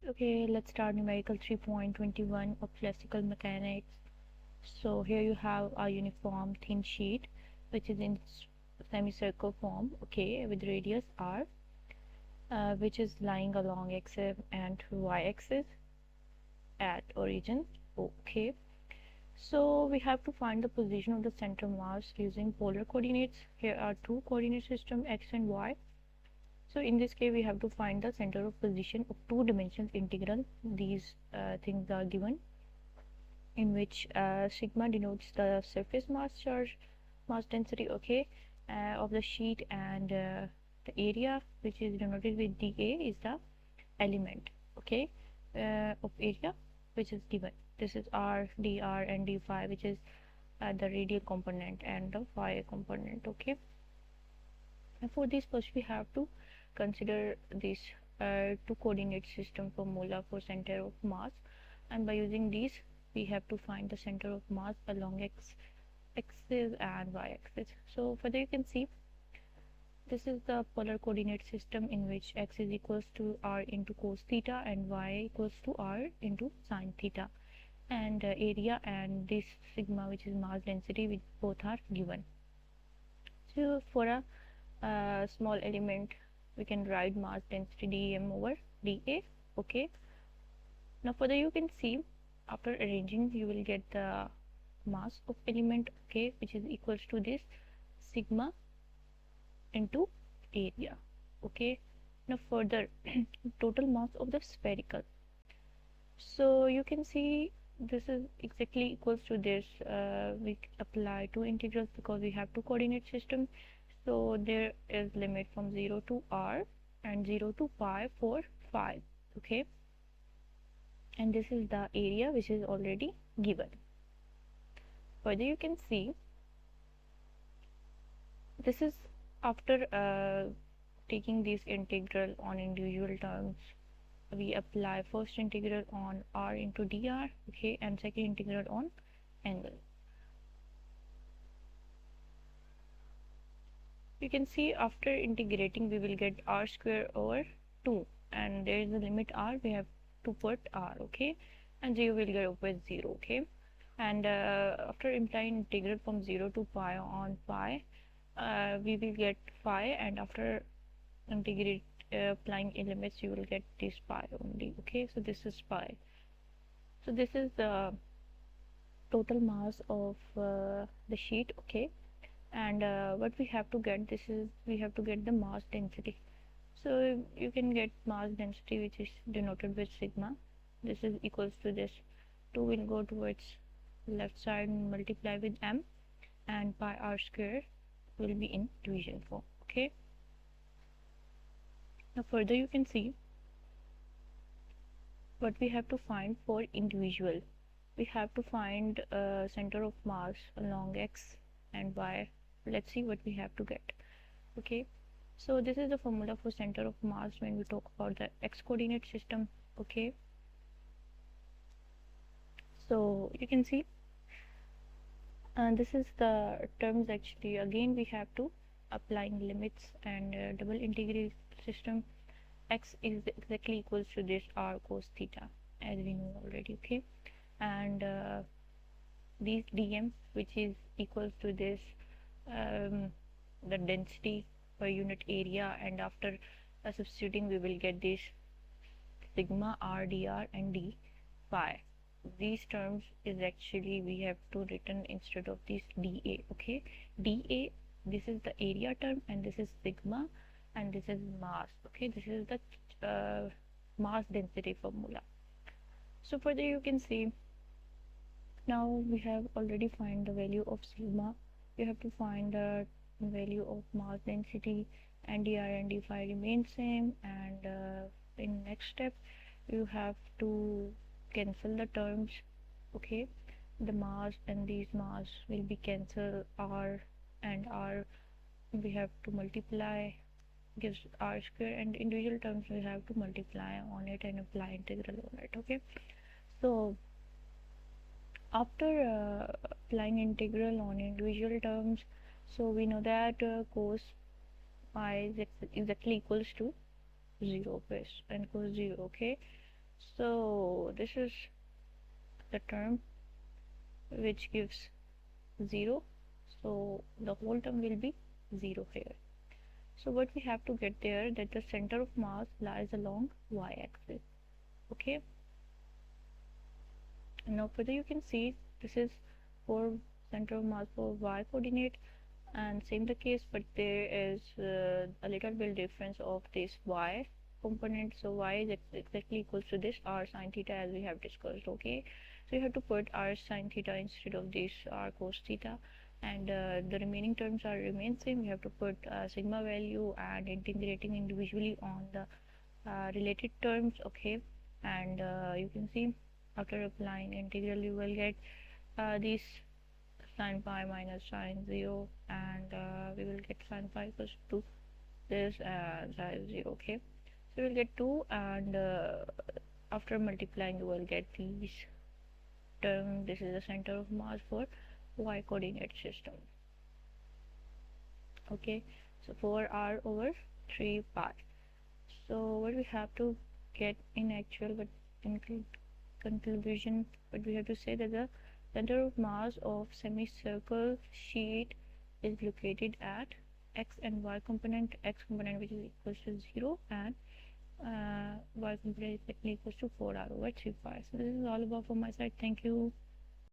Okay, let's start numerical 3.21 of classical mechanics. So here you have a uniform thin sheet which is in semicircle form, okay, with radius r, which is lying along x and y axis at origin, okay. So we have to find the position of the center mass using polar coordinates. Here are two coordinate system x and y. So in this case we have to find the center of position of two-dimensional integral. These things are given, in which sigma denotes the surface mass charge, mass density, okay, of the sheet, and the area, which is denoted with dA, is the element, okay, of area which is given. This is r, dr, and d phi, which is the radial component and the phi component, okay. And for this, first we have to consider this two coordinate system formula for center of mass, and by using these we have to find the center of mass along x axis and y axis. So further you can see this is the polar coordinate system in which x is equals to r into cos theta and y equals to r into sine theta, and area and this sigma, which is mass density, which both are given. So for a small element we can write mass density dm over dA, okay. Now further you can see, after arranging you will get the mass of element, okay, which is equals to this sigma into area, okay. Now further total mass of the spherical, so you can see this is exactly equals to this. We apply two integrals because we have two coordinate system, so there is limit from 0 to r and 0 to pi for phi, okay, and this is the area which is already given. Further you can see this is after taking this integral on individual terms. We apply first integral on r into dr, okay, and second integral on angle. You can see after integrating we will get r square over 2, and there is a limit r, we have to put r, okay, and 0 will get over 0, okay. And after implying integral from 0 to pi on pi, we will get phi, and after integrate applying limits you will get this pi only, okay. So this is pi. So this is the total mass of the sheet, okay, and what we have to get, this is we have to get the mass density. So you can get mass density, which is denoted with sigma. This is equals to this 2 will go towards left side and multiply with m, and pi r square will be in division form, okay. Now further you can see what we have to find for individual. We have to find center of mass along x and y. Let's see what we have to get, okay. So this is the formula for center of mass when we talk about the x coordinate system, okay. So you can see, and this is the terms. Actually again we have to applying limits and double integral system. X is exactly equals to this r cos theta, as we know already, okay, and these dm, which is equals to this the density per unit area, and after substituting we will get this sigma r dr and d phi. These terms is actually we have to written instead of this dA, okay. dA, this is the area term, and this is sigma, and this is mass, okay. This is the mass density formula. So further you can see, now we have already find the value of sigma. You have to find the value of mass density, and dr and d phi remain same, and in next step you have to cancel the terms, okay. The mass and these mass will be cancelled, r and r we have to multiply, gives r square, and individual terms we have to multiply on it and apply integral on it, okay. So after applying integral on individual terms, so we know that cos pi is exactly equals to 0 first, and cos 0, okay. So this is the term which gives 0, so the whole term will be 0 here. So what we have to get there, that the center of mass lies along y-axis. Okay, and now further you can see this is for center of mass for y coordinate, and same the case, but there is a little bit difference of this y component. So y is exactly equals to this r sine theta, as we have discussed. Okay, so you have to put r sine theta instead of this r cos theta, and the remaining terms are remain same. You have to put sigma value and integrating individually on the related terms. Okay, and you can see after applying integral you will get this sine pi minus sine 0, and we will get sine pi equals to this and sine 0. Okay, so we'll get 2, and after multiplying you will get these term. This is the center of mass for y coordinate system. Okay, so 4r over 3 pi. So what we have to get in actual, but in conclusion, what we have to say, that the center of mass of semicircle sheet is located at x and y component. X component which is equals to 0, and y component is equals to 4r over 3 pi. So this is all about from my side. Thank you.